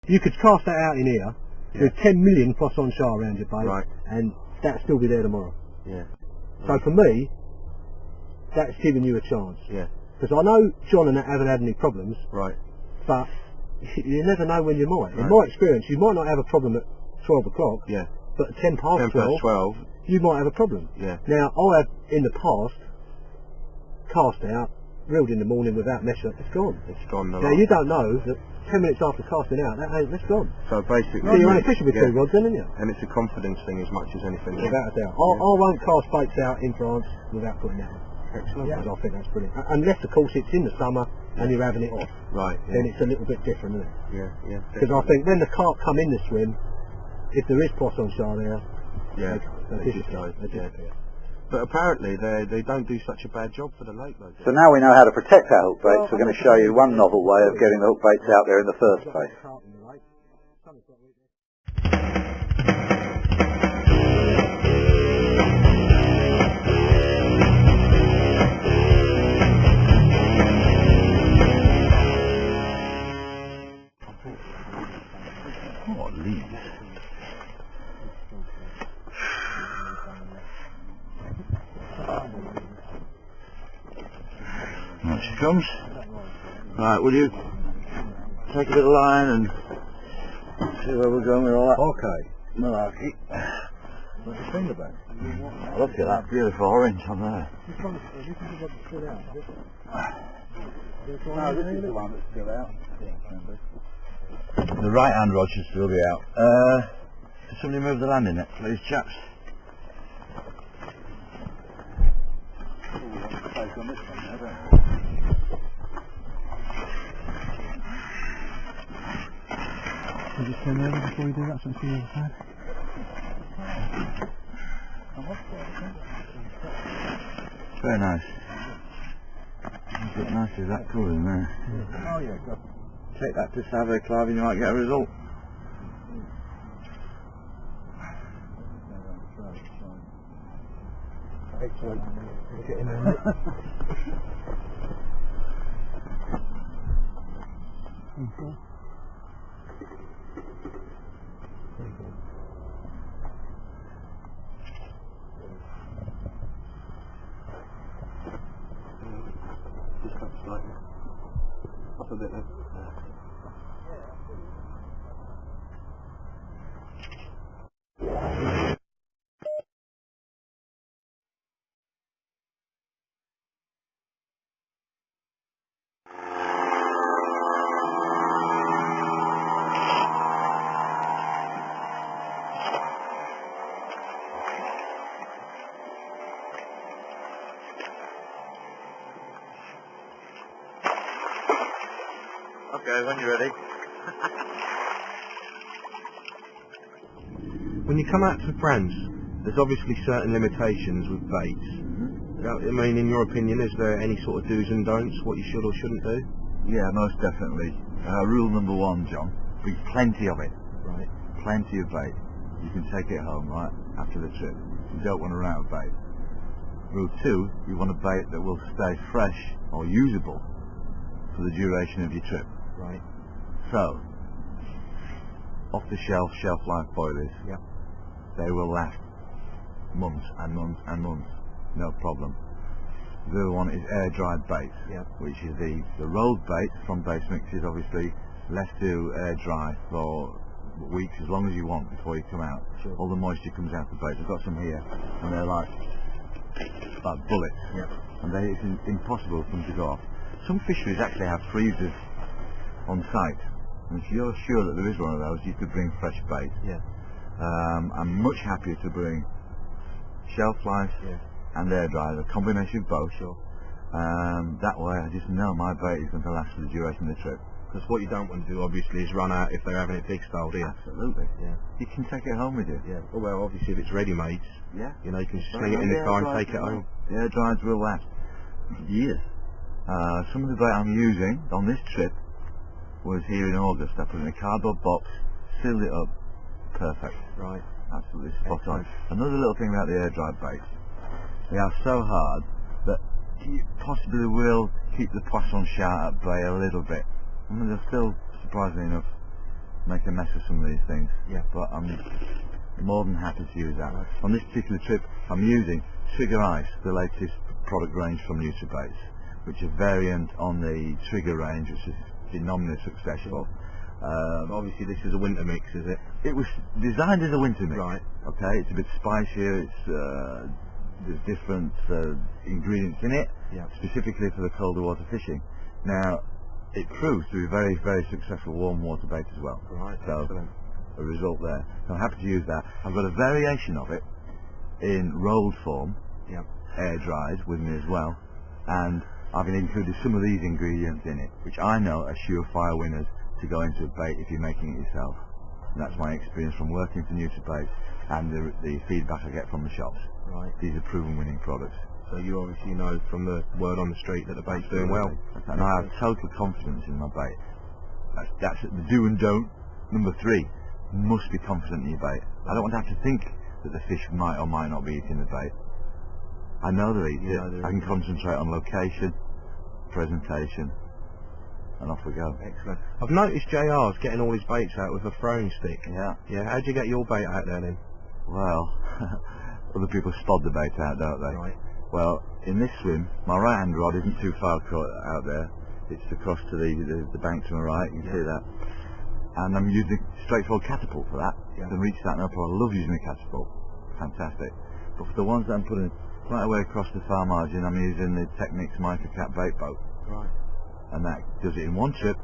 You could cast that out in here with 10 million poisson char around your bait, and that'd still be there tomorrow. Yeah. So for me, that's giving you a chance. Yeah. Because I know John and that haven't had any problems. Right. But you never know when you might. In my experience, you might not have a problem at 12 o'clock. Yeah. But at 10 past 12, you might have a problem. Yeah. Now, I have in the past cast out, reeled in the morning without measure, it's gone. It's gone. Now you don't know that 10 minutes after casting out, that's gone. So basically, so you're only fishing with 2 rods then, aren't you? And it's a confidence thing as much as anything. Without a doubt. I won't cast baits out in France without putting that on. Excellent. Because I think that's brilliant. Unless of course it's in the summer and you're having it off. Right. Then it's a little bit different, isn't it? Yeah, yeah. Because I think when the carp come in the swim, if there is poisson char there, they disappear. But apparently they don't do such a bad job for the lake though. So now we know how to protect our hook baits. We're going to show you one novel way of getting the hook baits out there in the first place. What leaves? Right, she comes. Right, will you take a little line and see where we're going with all that? Okay. Malarkey. What's your finger back? Look at that beautiful orange on there. No, this is the one that's still out. The right hand rod should still be out. Can somebody move the landing net, please, chaps? Can you just turn over before you do that so I can see the other side? Very nice. Look how nice is that colour in there. Yeah. Oh yeah, go. Take that to Savoy Clive and you might get a result. Excellent. Get in there, mate. Okay. Very good. Just up slightly. Up a bit then. Okay, when you're ready. When you come out to France, there's obviously certain limitations with baits. I mean, in your opinion, is there any sort of do's and don'ts, what you should or shouldn't do? Yeah, most definitely. Rule number 1, John, bring plenty of it. Right. Plenty of bait. You can take it home, right, after the trip. You don't want to run out of bait. Rule 2, you want a bait that will stay fresh or usable for the duration of your trip. Right. So, off the shelf, shelf life boilies. Yep. They will last months and months and months, no problem. The other one is air dried bait, which is the rolled bait from base mixes, obviously left to air dry for weeks, as long as you want before you come out. Sure. All the moisture comes out of the bait. I've got some here, and they're like bullets, and it's impossible for them to go off. Some fisheries actually have freezers on site, and if you're sure that there is one of those, you could bring fresh bait. I'm much happier to bring shelf life and air dry, a combination of both. That way I just know my bait is going to last for the duration of the trip. Because what you don't want to do, obviously, is run out if they're having it big style, do you? Absolutely. You can take it home with you. Oh, well, obviously, if it's ready-made, you know, you can sling it in the air car and dries take it home. The air dries will last years. Some of the bait I'm using on this trip was here in August. I put it in a cardboard box, sealed it up, perfect. Right. Absolutely spot on. Another little thing about the air dried baits, they are so hard that you possibly will keep the poisson char at bay a little bit. I mean, they're still, surprisingly enough, make a mess of some of these things. Yeah. But I'm more than happy to use that. On this particular trip, I'm using Trigger Ice, the latest product range from NutriBaits, which is a variant on the Trigger range, which is phenomenally successful. Obviously this is a winter mix, is it? It was designed as a winter mix. Right. Okay, it's a bit spicier. There's different ingredients in it, specifically for the colder water fishing. Now, it proves to be very, very successful warm water bait as well. Right. So, Excellent. a result there. So I'm happy to use that. I've got a variation of it in rolled form, air dried with me as well, and I've included some of these ingredients in it, which I know are surefire winners to go into a bait if you're making it yourself. And that's my experience from working for NutriBaits and the feedback I get from the shops. Right. These are proven winning products. So you obviously know from the word on the street that the bait's doing well. And I have total confidence in my bait. That's the do and don't. Number 3, must be confident in your bait. I don't want to have to think that the fish might or might not be eating the bait. I know they're eating it. I can concentrate on location, presentation, and off we go. Excellent. I've noticed JR's getting all his baits out with a throwing stick. Yeah. Yeah. How'd you get your bait out there then? Well, other people spod the bait out, don't they? Right. Well, in this swim, my right-hand rod isn't too far out there. It's across to the bank to my right. You can see that. And I'm using straightforward catapult for that. I can reach that no problem. I love using a catapult. Fantastic. But for the ones that I'm putting quite away across the far margin, I'm using the Technics Microcat bait boat. Right. And that does it in one trip.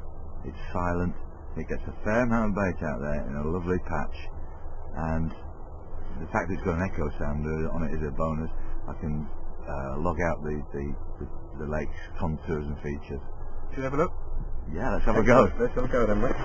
It's silent. It gets a fair amount of bait out there in a lovely patch. And the fact that it's got an echo sounder on it is a bonus. I can log out the lake's contours and features. Should we have a look? Yeah, let's have a go. Let's have a go then, mate.